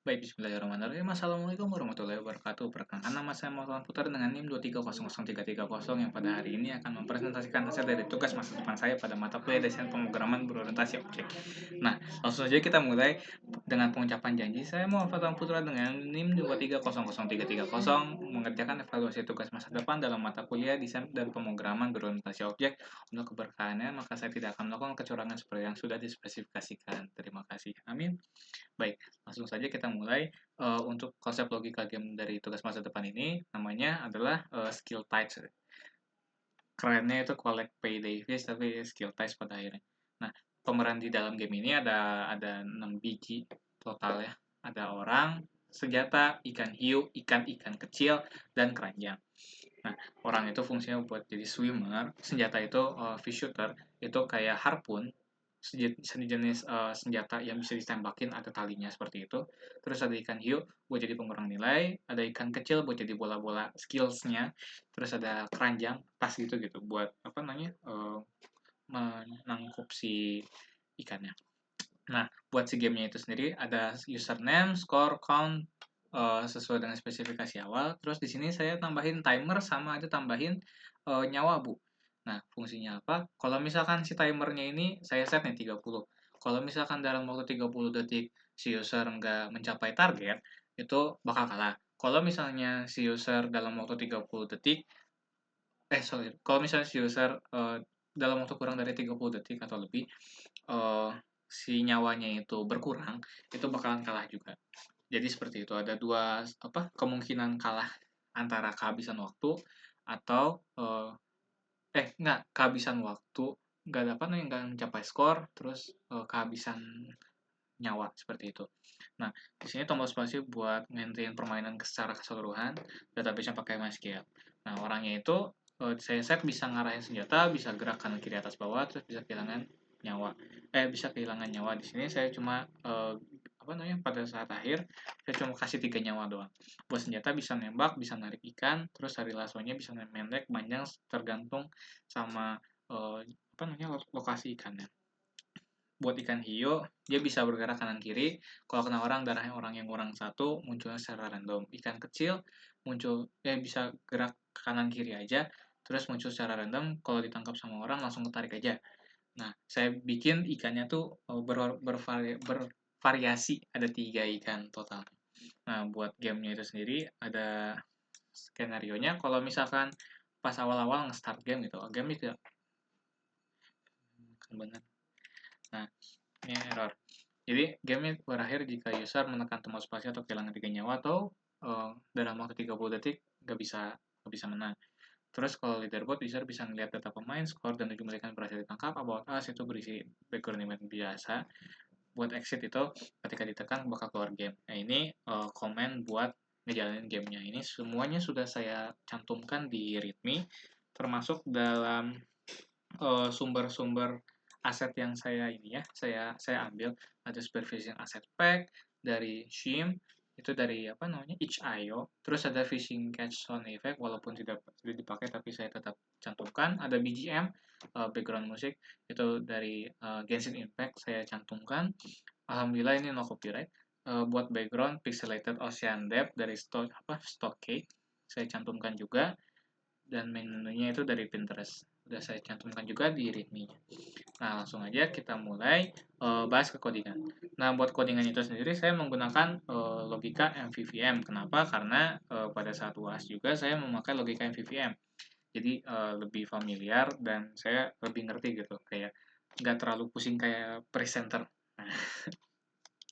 Baik, bismillahirrahmanirrahim. Assalamualaikum warahmatullahi wabarakatuh. Perkenalkan, nama saya Muhammad Putra dengan NIM 2300330 yang pada hari ini akan mempresentasikan hasil dari tugas masa depan saya pada mata kuliah desain pemrograman berorientasi objek. Nah, langsung saja kita mulai dengan pengucapan janji. Saya Muhammad Putra dengan NIM 2300330 mengerjakan evaluasi tugas masa depan dalam mata kuliah desain dan pemrograman berorientasi objek. Untuk keberkahannya, maka saya tidak akan melakukan kecurangan seperti yang sudah dispesifikasikan. Terima kasih. Amin. Baik, langsung saja kita mulai. Untuk konsep logika game dari tugas masa depan ini, namanya adalah skill types. Kerennya itu collect, pay, Davis, tapi skill types pada akhirnya. Nah, pemeran di dalam game ini ada 6 biji total ya. Ada orang, senjata, ikan hiu, ikan-ikan kecil, dan keranjang. Nah, orang itu fungsinya buat jadi swimmer, senjata itu fish shooter, itu kayak harpoon, sejenis senjata yang bisa ditembakin ada talinya seperti itu. Terus ada ikan hiu buat jadi pengurang nilai, ada ikan kecil buat jadi bola-bola skillsnya, terus ada keranjang tas gitu buat apa namanya menangkup si ikannya. Nah, buat si gamenya itu sendiri ada username, score, count sesuai dengan spesifikasi awal. Terus di sini saya tambahin timer sama ada tambahin nyawa, Bu. Nah, fungsinya apa? Kalau misalkan si timernya ini saya set nih 30. Kalau misalkan dalam waktu 30 detik si user nggak mencapai target, itu bakal kalah. Kalau misalnya si user dalam waktu 30 detik, sorry, kalau misalnya si user dalam waktu kurang dari 30 detik atau lebih, eh, si nyawanya itu berkurang, itu bakalan kalah juga. Jadi seperti itu, ada dua kemungkinan kalah antara kehabisan waktu atau nggak kehabisan waktu, nggak dapat nih nggak mencapai skor, terus kehabisan nyawa seperti itu. Nah, di sini tombol spasi buat ngentiin permainan secara keseluruhan, database-nya pakai MySQL. Nah, orangnya itu saya set bisa ngarahin senjata, bisa gerak kanan kiri atas bawah, terus bisa kehilangan nyawa. Bisa kehilangan nyawa. Di sini saya cuma pada saat akhir saya cuma kasih 3 nyawa doang. Buat senjata bisa nembak, bisa narik ikan, terus hari lasonya bisa pendek, panjang tergantung sama lokasi ikannya. Buat ikan hiu, dia bisa bergerak kanan kiri. Kalau kena orang, darahnya orang yang kurang satu, munculnya secara random. Ikan kecil muncul, bisa gerak kanan kiri aja, terus muncul secara random. Kalau ditangkap sama orang, langsung ketarik aja. Nah, saya bikin ikannya tuh bervariasi, ada 3 ikan total. Nah, buat gamenya itu sendiri ada skenario-nya. Kalau misalkan pas awal-awal nge-start game gitu, game itu benar. Nah, ini error. Jadi, game berakhir jika user menekan tombol spasi atau kehilangan 3 nyawa atau dalam waktu 30 detik nggak bisa menang. Terus kalau leaderboard, user bisa melihat data pemain, skor, dan jumlah ikan berhasil ditangkap. About us itu berisi background image biasa. Buat exit itu ketika ditekan bakal keluar game. Nah, ini komen buat ngejalanin gamenya. Ini semuanya sudah saya cantumkan di readme, termasuk dalam sumber-sumber aset yang saya ambil. Ada supervision asset pack dari Shim, itu dari itch.io. Terus ada fishing catch sound effect, walaupun tidak dipakai tapi saya tetap cantumkan. Ada BGM, background musik, itu dari Genshin Impact saya cantumkan. Alhamdulillah ini no copyright. Buat background pixelated ocean depth dari Stockade saya cantumkan juga, dan menunya itu dari Pinterest. Udah saya cantumkan juga di readme. Nah, langsung aja kita mulai bahas ke codingan. Nah, buat codingan itu sendiri saya menggunakan logika MVVM. Kenapa? Karena pada saat UAS juga saya memakai logika MVVM. Jadi lebih familiar dan saya lebih ngerti gitu. Kayak nggak terlalu pusing kayak presenter. Nah,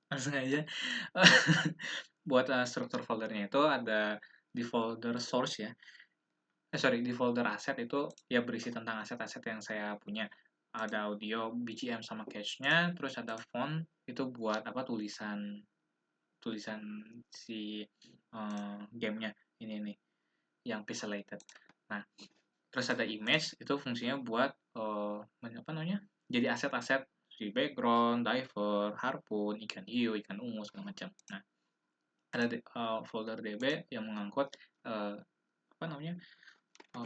langsung aja. Buat struktur foldernya itu ada di folder source ya. Di folder aset itu ya berisi tentang aset-aset yang saya punya. Ada audio, BGM sama cache-nya, terus ada font itu buat tulisan tulisan si gamenya ini nih yang pixelated. Nah, terus ada image itu fungsinya buat jadi aset-aset si background, diver, harpoon, ikan hiu, ikan ungu segala macam. Nah, ada folder DB yang mengangkut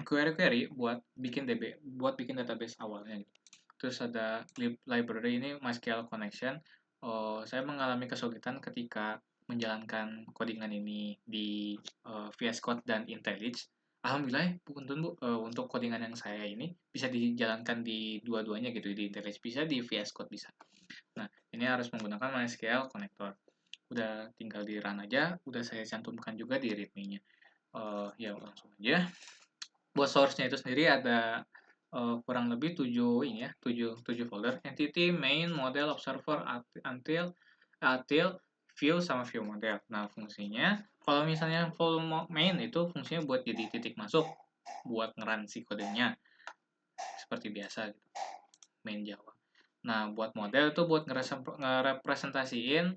query-query buat bikin database awalnya gitu. Terus ada library ini MySQL connection. Saya mengalami kesulitan ketika menjalankan codingan ini di VS Code dan IntelliJ. Alhamdulillah ya, untuk codingan yang saya ini bisa dijalankan di dua-duanya gitu, di IntelliJ bisa, di VS Code bisa. Nah, ini harus menggunakan MySQL connector. Udah tinggal di run aja, udah saya cantumkan juga di readme-nya. Ya langsung aja. Buat source-nya itu sendiri ada kurang lebih 7 ini ya, 7 folder: entity, main, model, observer, util, view sama view model. Nah, fungsinya kalau misalnya full main itu fungsinya buat jadi titik masuk buat ngeran si kodenya seperti biasa gitu, main Java. Nah, buat model itu buat ngerepresentasiin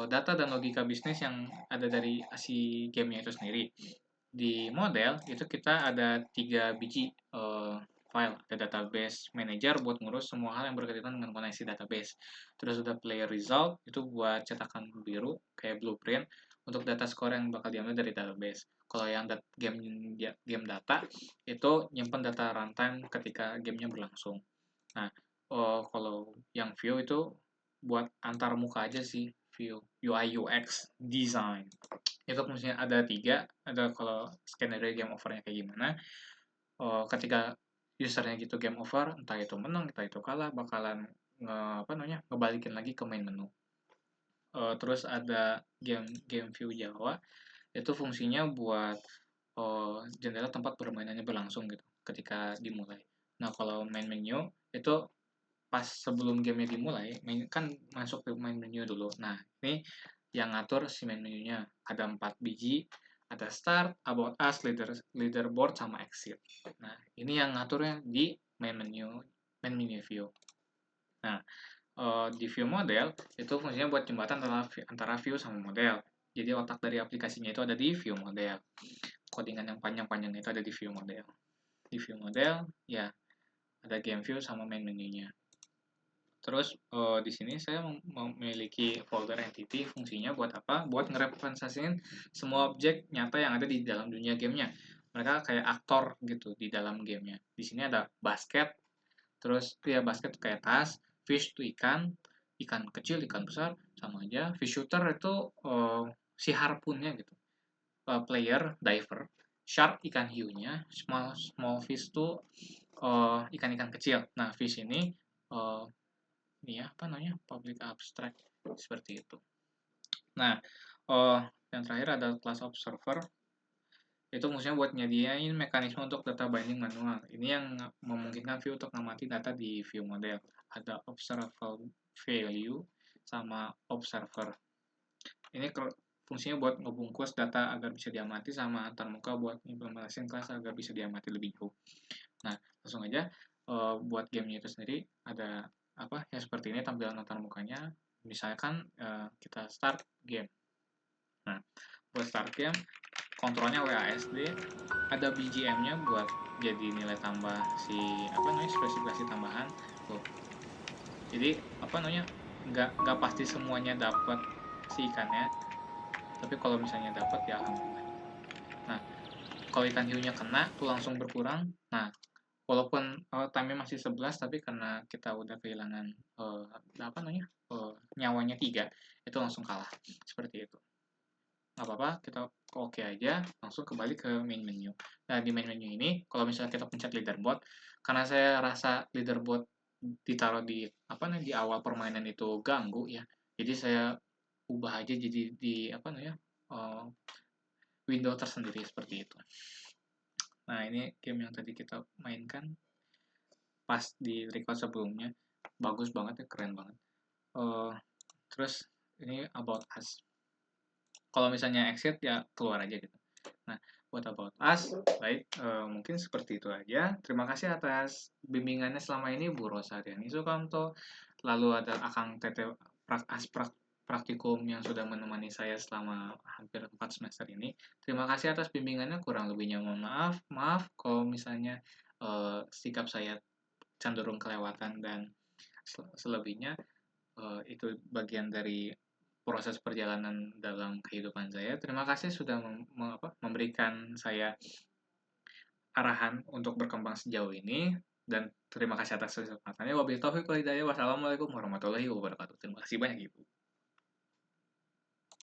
data dan logika bisnis yang ada dari si gamenya itu sendiri. Di model itu kita ada 3 biji file. Ada database manager buat ngurus semua hal yang berkaitan dengan koneksi database. Terus ada player result, itu buat cetakan biru kayak blueprint untuk data score yang bakal diambil dari database. Kalau yang game data itu nyimpen data runtime ketika gamenya berlangsung. Nah, kalau yang view itu buat antar muka aja sih, view UI UX design. Itu fungsinya ada 3, ada kalau skenario game overnya kayak gimana. Ketika usernya gitu game over, entah itu menang, entah itu kalah, bakalan ngebalikin lagi ke main menu. Terus ada game view Java, itu fungsinya buat jendela tempat permainannya berlangsung gitu ketika dimulai. Nah, kalau main menu itu pas sebelum gamenya dimulai, kan masuk ke main menu dulu. Nah, ini yang ngatur si main menunya. Ada 4 biji, ada start, about us, leaderboard, sama exit. Nah, ini yang ngaturnya di main menu view. Nah, di view model, itu fungsinya buat jembatan antara view sama model. Jadi otak dari aplikasinya itu ada di view model. Codingan yang panjang-panjang itu ada di view model. Di view model, ya ada game view sama main menunya. Terus di sini saya memiliki folder entity, fungsinya buat apa? Buat ngerepresentasiin semua objek nyata yang ada di dalam dunia gamenya. Mereka kayak aktor gitu di dalam gamenya. Di sini ada basket, terus ya basket kayak tas, fish itu ikan, ikan kecil, ikan besar, sama aja. Fish shooter itu si harpunnya gitu. Player, diver, shark ikan hiunya, small fish itu ikan-ikan kecil. Nah, fish ini ini ya apa namanya public abstract seperti itu. Nah, yang terakhir ada class observer. Itu fungsinya buat nyediain mekanisme untuk data binding manual. Ini yang memungkinkan view untuk ngamati data di view model. Ada observable value sama observer. Ini fungsinya buat ngebungkus data agar bisa diamati, sama antarmuka buat implementasi kelas agar bisa diamati lebih jauh. Nah, langsung aja buat gamenya itu sendiri ada apa ya, seperti ini tampilan antarmukanya. Misalkan kita start game. Nah, buat start game, kontrolnya WASD, ada BGM-nya buat jadi nilai tambah si apa namanya spesifikasi tambahan tuh. Jadi apa namanya nggak pasti semuanya dapat si ikannya, tapi kalau misalnya dapat ya alhamdulillah. Nah, kalau ikan hiunya kena tuh langsung berkurang. Nah, walaupun time-nya masih 11, tapi karena kita udah kehilangan apa namanya nyawanya 3, itu langsung kalah seperti itu. Nggak apa-apa, kita oke aja, langsung kembali ke main menu. Nah, di main menu ini kalau misalnya kita pencet leaderboard, karena saya rasa leaderboard ditaruh di apa namanya di awal permainan itu ganggu ya, jadi saya ubah aja jadi di apa namanya window tersendiri seperti itu. Nah, ini game yang tadi kita mainkan pas di record sebelumnya, bagus banget ya, keren banget. Terus ini about us. Kalau misalnya exit ya keluar aja gitu. Nah, buat about us, baik, mungkin seperti itu aja. Terima kasih atas bimbingannya selama ini Bu Rosariani Sukamto. Lalu ada Akang Tete Praktikum yang sudah menemani saya selama hampir 4 semester ini. Terima kasih atas bimbingannya, kurang lebihnya mohon maaf. Maaf kalau misalnya sikap saya cenderung kelewatan, dan selebihnya itu bagian dari proses perjalanan dalam kehidupan saya. Terima kasih sudah memberikan saya arahan untuk berkembang sejauh ini, dan terima kasih atas kesempatannya. Wabillahi taufiq wal hidayah. Wassalamualaikum warahmatullahi wabarakatuh. Terima kasih banyak Ibu.